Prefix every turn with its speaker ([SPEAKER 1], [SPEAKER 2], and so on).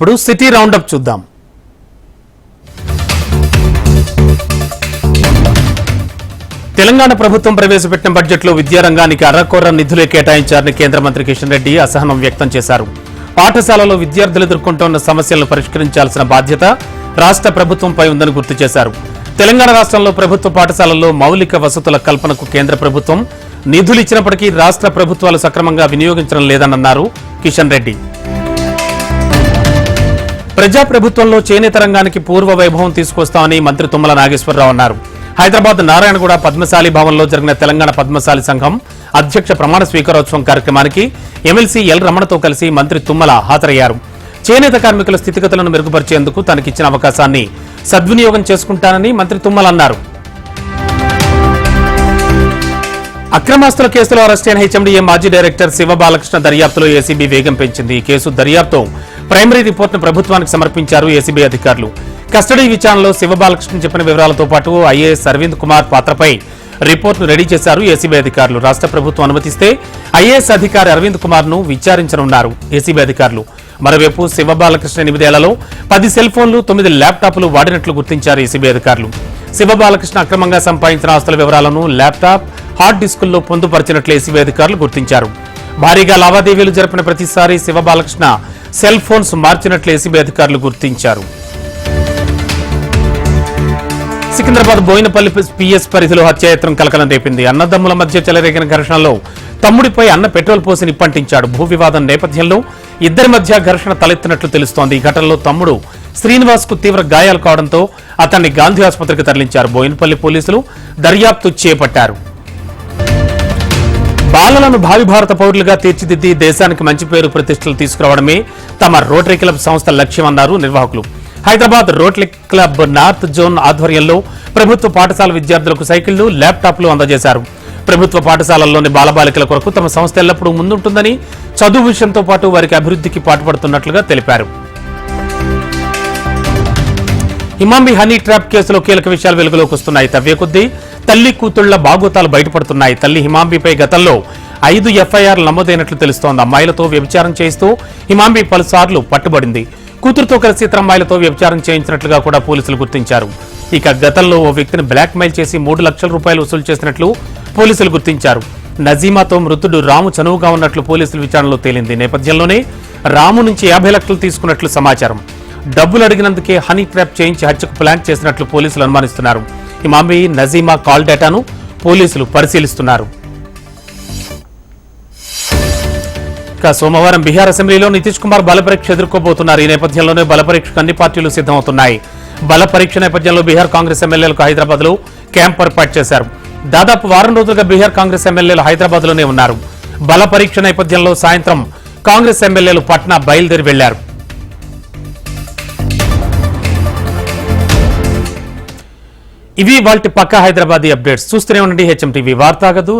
[SPEAKER 1] ఇప్పుడు city round up చూద్దాం. తెలంగాణ ప్రభుత్వం ప్రవేశపెట్టిన బడ్జెట్లో విద్యారంగానికి అరకొర నిధులే కేటాయించారని కేంద్ర మంత్రి కిషన్ రెడ్డి అసహనం వ్యక్తం చేశారు. పాఠశాలలో విద్యార్థులు ఎదుర్కొంటున్న సమస్యలను పరిష్కరించాల్సిన బాధ్యత రాష్ట్ర ప్రభుత్వంపై ఉందని గుర్తు చేశారు. తెలంగాణ రాష్ట్రంలో ప్రభుత్వ పాఠశాలల్లో మౌలిక వసతుల కల్పనకు కేంద్ర ప్రభుత్వం నిధులు ఇచ్చినప్పటికీ రాష్ట్ర ప్రభుత్వాలు సక్రమంగా వినియోగించడం లేదన్నారు కిషన్ రెడ్డి. ప్రజాప్రభుత్వంలో చేనేత రంగానికి పూర్వ వైభవం తీసుకొస్తామని మంత్రి తుమ్మల నాగేశ్వరరావు అన్నారు. హైదరాబాద్ నారాయణగూడ పద్మశాలి భవన్లో జరిగిన తెలంగాణ పద్మశాలి సంఘం అధ్యక్ష ప్రమాణ స్వీకారోత్సవం కార్యక్రమానికి ఎమ్మెల్సీ ఎల్ రమణతో కలిసి మంత్రి తుమ్మల హాజరయ్యారు. చేనేత కార్మికుల స్థితిగతులను మెరుగుపరిచేందుకు తనకిచ్చిన అవకాశాన్ని సద్వినియోగం చేసుకుంటానని మంత్రి తుమ్మల అన్నారు. అక్రమాస్తుల కేసులో అరెస్టైన హెచ్ఎండిఏ మాజీ డైరెక్టర్ శివ బాలకృష్ణ దర్యాప్తులో ఏసీబీ వేగం పెంచింది. ఈ కేసు దర్యాప్తు ప్రైమరీ రిపోర్టును ప్రభుత్వానికి సమర్పించారు ఏసీబీ అధికారులు. కస్టడీ విచారణలో శివ బాలకృష్ణ చెప్పిన వివరాలతో పాటు ఐఏఎస్ అరవింద్ కుమార్ పాత్రపై రిపోర్టును రెడీ చేశారు ఏసీబీ అధికారులు. రాష్ట్ర ప్రభుత్వం అనుమతిస్తే ఐఏఎస్ అధికారి అరవింద్ కుమార్ ను విచారించనున్నారు ఏసీబీ అధికారులు. మరోవైపు శివ బాలకృష్ణ 8 ఏళ్లలో 10 సెల్ ఫోన్లు 9 ల్యాప్టాప్లు వాడినట్లు గుర్తించారు ఏసీబీ అధికారులు. శివ బాలకృష్ణ అక్రమంగా సంపాదించిన ఆస్తుల వివరాలను ల్యాప్టాప్, హార్డ్ డిస్కుల్లో పొందుపరిచినట్లు ఏసీబీ అధికారులు గుర్తించారు. భారీగా లావాదేవీలు జరిపిన ప్రతిసారి శివ బాలకృష్ణ సెల్ ఫోన్స్ మార్చినట్లు ఏసీబీ అధికారులు గుర్తించారు. సికింద్రాబాద్ బోయినపల్లి పిఎస్ పరిధిలో హత్యాయత్నం కలకలం రేపింది. అన్నదమ్ముల మధ్య చెలరేగిన ఘర్షణలో తమ్ముడిపై అన్న పెట్రోల్ పోసి నిప్పంటించాడు. భూ వివాదం నేపథ్యంలో ఇద్దరి మధ్య ఘర్షణ తలెత్తినట్లు తెలుస్తోంది. ఈ ఘటనలో తమ్ముడు శ్రీనివాస్ కు తీవ్ర గాయాలు కావడంతో అతన్ని గాంధీ ఆసుపత్రికి తరలించారు. బోయినపల్లి పోలీసులు దర్యాప్తు చేపట్టారు. బాలలను భావి భారత పౌరులుగా తీర్చిదిద్ది దేశానికి మంచి పేరు ప్రతిష్టలు తీసుకురావడమే తమ రోటరీ క్లబ్ సంస్థ లక్ష్యమన్నారు నిర్వాహకులు. Hyderabad rotary club north zone ఆధ్వర్యంలో ప్రభుత్వ పాఠశాల విద్యార్థులకు సైకిళ్లు, ల్యాప్టాప్లు అందజేశారు. ప్రభుత్వ పాఠశాలల్లోని బాలబాలికల కొరకు తమ సంస్థ ఎల్లప్పుడూ ముందుంటుందని, చదువు విషయంతో పాటు వారికి అభివృద్ధికి పాటుపడుతున్నట్లుగా తెలిపారు. హిమాంబి హనీ ట్రాప్ కేసులో కీలక విషయాలు వెలుగులోకి వస్తున్నాయి. తవ్వే కొద్దీ తల్లి కూతుళ్ల బాగోతాలు బయటపడుతున్నాయి. తల్లి హిమాంబిపై గతంలో 5 ఎఫ్ఐఆర్లు నమోదైనట్లు తెలుస్తోంది. అమ్మాయిలతో వ్యభిచారం చేయిస్తూ హిమాంబి పలుసార్లు పట్టుబడింది. కూతురుతో కలిసి ఇతర అమ్మాయిలతో వ్యభిచారం చేయించినట్లుగా కూడా పోలీసులు గుర్తించారు. ఇక గతంలో ఓ వ్యక్తిని బ్లాక్ మెయిల్ చేసి 3 లక్షల రూపాయలు వసూలు చేసినట్లు పోలీసులు గుర్తించారు. నజీమాతో మృతుడు రాము చనువుగా ఉన్నట్లు పోలీసుల విచారణలో తేలింది. నేపథ్యంలోనే రాము నుంచి 50 లక్షలు తీసుకున్నట్లు సమాచారం. డబ్బులు అడిగినందుకే హనీ ట్రాప్ చేయించి హత్యకు ప్లాన్ చేసినట్లు పోలీసులు అనుమానిస్తున్నారు. హిమాంబి, నజీమా కాల్ డేటాను పోలీసులు పరిశీలిస్తున్నారు. ఇక సోమవారం బీహార్ అసెంబ్లీలో నితీష్ కుమార్ బలపరీక్ష ఎదుర్కోబోతున్నారు. ఈ నేపథ్యంలోనే బలపరీక్షకు అన్ని పార్టీలు సిద్ధమవుతున్నాయి. బలపరీక్ష నేపథ్యంలో బీహార్ కాంగ్రెస్ ఎమ్మెల్యేలకు హైదరాబాద్ లో క్యాంప్ ఏర్పాటు చేశారు. దాదాపు వారం రోజులుగా బీహార్ కాంగ్రెస్ ఎమ్మెల్యేలు హైదరాబాద్ లోనే ఉన్నారు. బలపరీక్ష నేపథ్యంలో సాయంత్రం కాంగ్రెస్ ఎమ్మెల్యేలు పట్నా బయలుదేరి వెళ్లారు. ఇవి వాటి పక్కా హైదరాబాదీ అప్డేట్స్. చూస్తూనే ఉండండి హెచ్ఎం టీవీ. వార్తాగదు.